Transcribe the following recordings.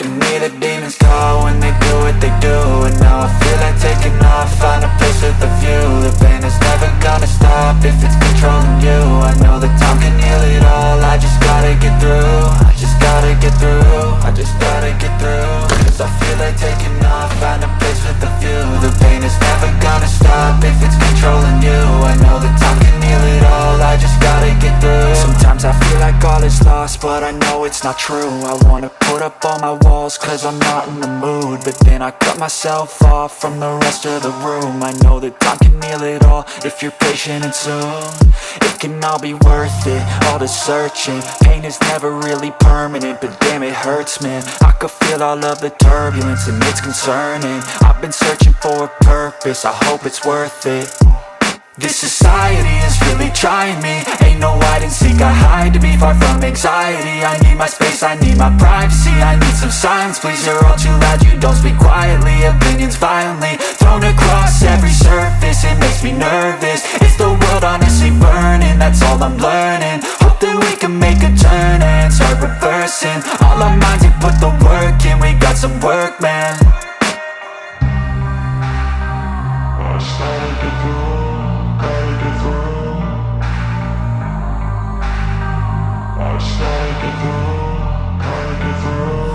can hear the demons call when they do what they do. And now I feel like taking off, find a place with a view. The pain is never gonna stop if it's controlling you. I know that time can heal it all, I just gotta get through. I just gotta get through, I just gotta get through. Cause I feel like taking off, find a place with a view. The pain is never gonna stop if it's controlling you. I know that time can heal it all, I just gotta get through. Sometimes I feel like all is lost, but I know it's not true. I wanna put up all my walls cause I'm not in the mood, but then I cut myself off from the rest of the room. I know that time can heal it all if you're patient and soon it can all be worth it, all the searching. Pain is never really permanent, but damn it hurts, man. I could feel all of the turbulence and it's concerning. I've been searching for a purpose, I hope it's worth it. This society is really trying me. Ain't no hide and seek, I hide to be far from anxiety. I need my space, I need my privacy. I need some silence, please, you're all too loud. You don't speak quietly, opinions violently thrown across every surface. It makes me nervous, is the world honestly burning? That's all I'm learning. Hope that we can make a turn and start reversing all our minds and put the work in. We got some work, man. I started to grow.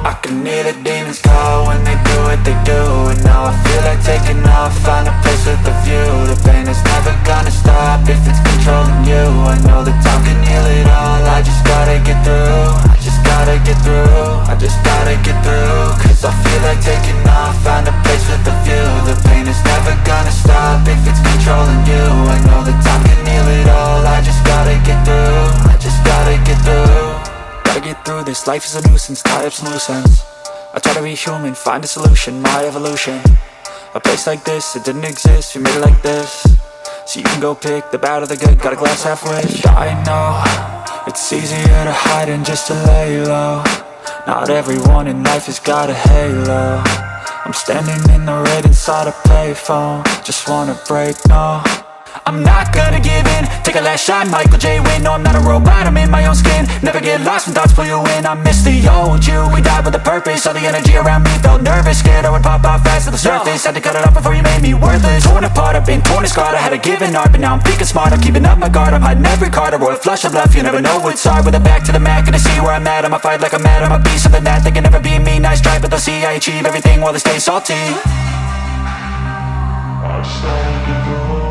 I can hear the demons call when they do what they do. And now I feel like taking off, find a place with a view. The pain is never gonna stop if it's controlling you. I know that time can heal it all, I just gotta get through. I just gotta get through, I just gotta get through. Cause I feel like taking off, find a place with a view. The pain is never gonna stop if it's controlling you. I know that time can heal it all, I just gotta get through. I just gotta get through. Gotta get through this, life is a nuisance, tie up some loose ends. I try to be human, find a solution, my evolution. A place like this, it didn't exist, we made it like this. So you can go pick the bad or the good, got a glass half wish. I know, it's easier to hide than just to lay low. Not everyone in life has got a halo. I'm standing in the red inside a payphone, just wanna break, no. I'm not gonna give in, take a last shot, Michael J. Win. No, I'm not a robot, I'm in my own skin. Never get lost when thoughts pull you in. I miss the old you, we died with a purpose. All the energy around me felt nervous, scared I would pop off fast to the surface. Had to cut it off before you made me worthless. Torn apart, I've been torn and scarred. I had a given art, but now I'm thinking smart. I'm keeping up my guard, I'm hiding every card. A royal flush of love, you never know what's hard. With a back to the mat, gonna see where I'm at. I'ma fight like I'm mad, I'm a beast of the net. They can never be me, nice try, but they'll see I achieve everything while they stay salty. I started to grow.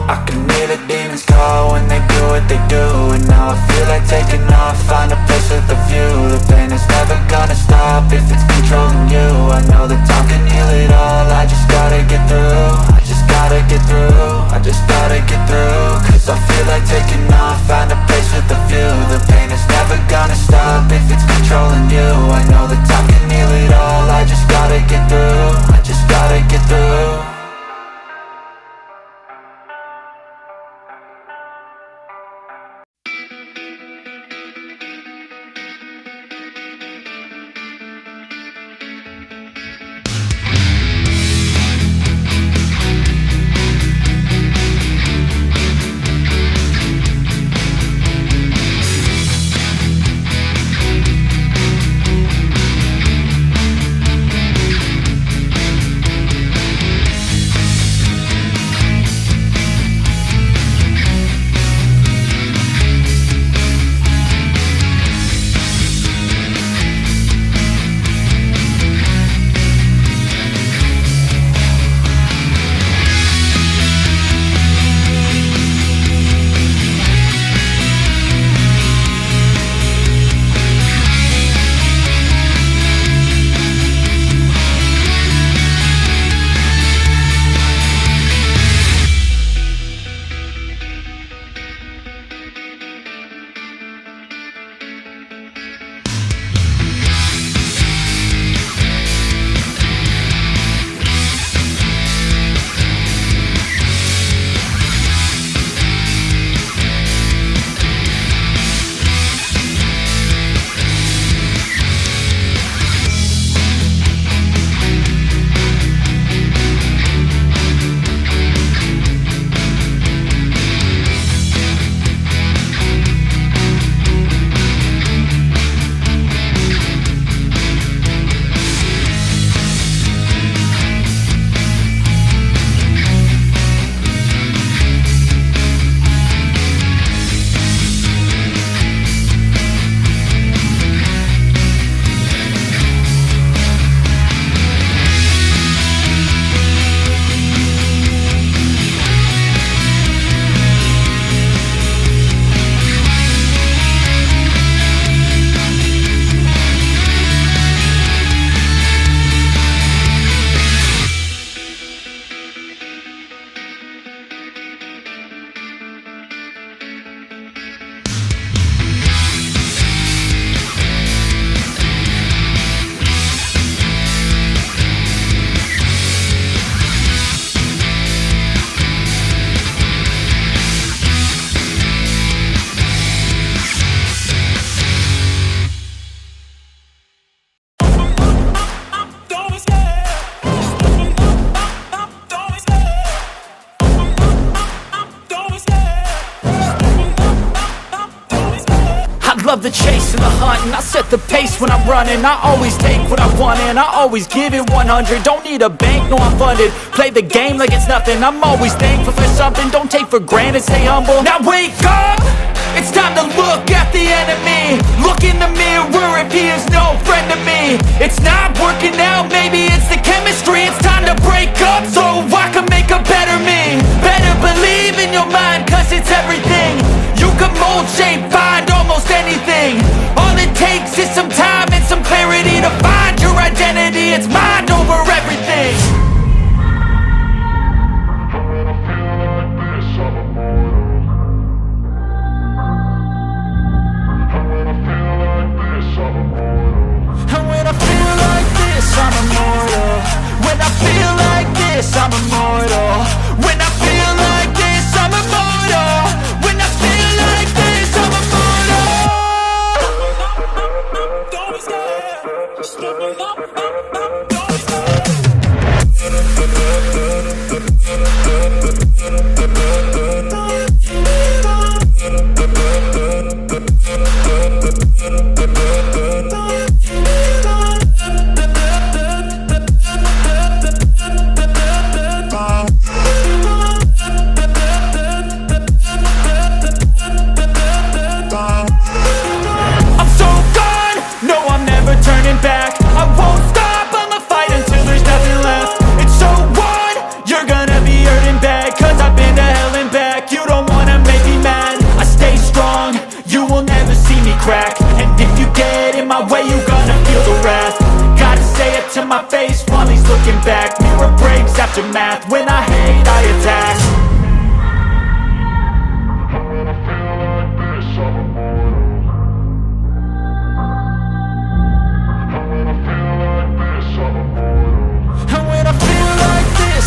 I can hear the demons call when they do what they do. And now I feel like taking off, find a place with a view. The pain is never gonna stop if it's controlling you. I know that time can heal it all, I just gotta get through. I just gotta get through, I just gotta get through. Cause I feel like taking off, find a place with a view. The pain is never gonna stop if it's controlling you. I know that time can heal it all, I just gotta get through. I just gotta get through. love the chase and the hunt, and I set the pace when I'm running. I always take what I want and I always give it 100. Don't need a bank, no I'm funded. Play the game like it's nothing. I'm always thankful for something. Don't take for granted, stay humble. Now wake up! It's time to look at the enemy. Look in the mirror if he is no friend to me. It's not working out, maybe it's the chemistry. It's time to break up so I can make a better me. Better believe in your mind, cause it's everything. You can mold, shape, find almost anything. All it takes is some time and some clarity to find your identity. It's mind over everything. I'm immortal. When I feel like this, I'm immortal. When I feel like this, I'm immortal. When I feel like this, I'm immortal. Don't be scared. Just look up. Don't be scared. Back. I won't stop, I'ma fight until there's nothing left. It's so on, you're gonna be hurting bad, cause I've been to hell and back. You don't wanna make me mad, I stay strong, you will never see me crack. And if you get in my way, you gonna feel the wrath. Gotta say it to my face while he's looking back. Mirror breaks after math, when I hate I attack.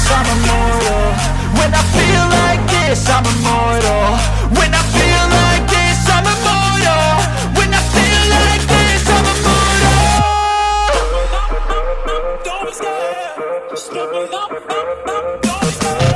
I'm immortal. When I feel like this, I'm immortal. When I feel like this, I'm immortal. When I feel like this, I'm immortal. Don't be scared. Just look up. Don't be scared.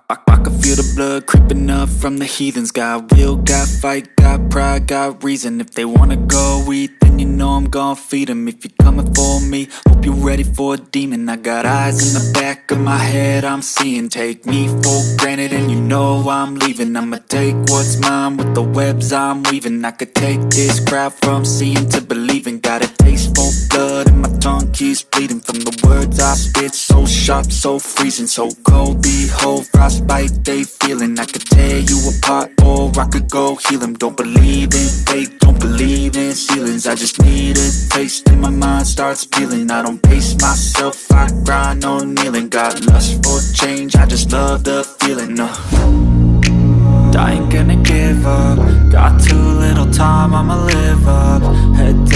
I can feel the blood creeping up from the heathens. Got will, got fight, got pride, got reason. If they wanna go eat, then you know I'm gon' feed them. If you're coming for me, hope you're ready for a demon. I got eyes in the back of my head, I'm seeing. Take me for granted and you know I'm leaving. I'ma take what's mine with the webs I'm weaving. I could take this crowd from seeing to believing. Got a taste for blood and my tongue keeps bleeding from the words I spit. So sharp, so freezing, so cold. Behold, frostbite they feeling. I could tear you apart or I could go heal them. Don't believe in fate, don't believe in ceilings. I just need a taste and my mind starts peeling. I don't pace myself, I grind on kneeling. Got lust for change, I just love the feeling. I ain't gonna give up. Got too little time, I'ma live up. Head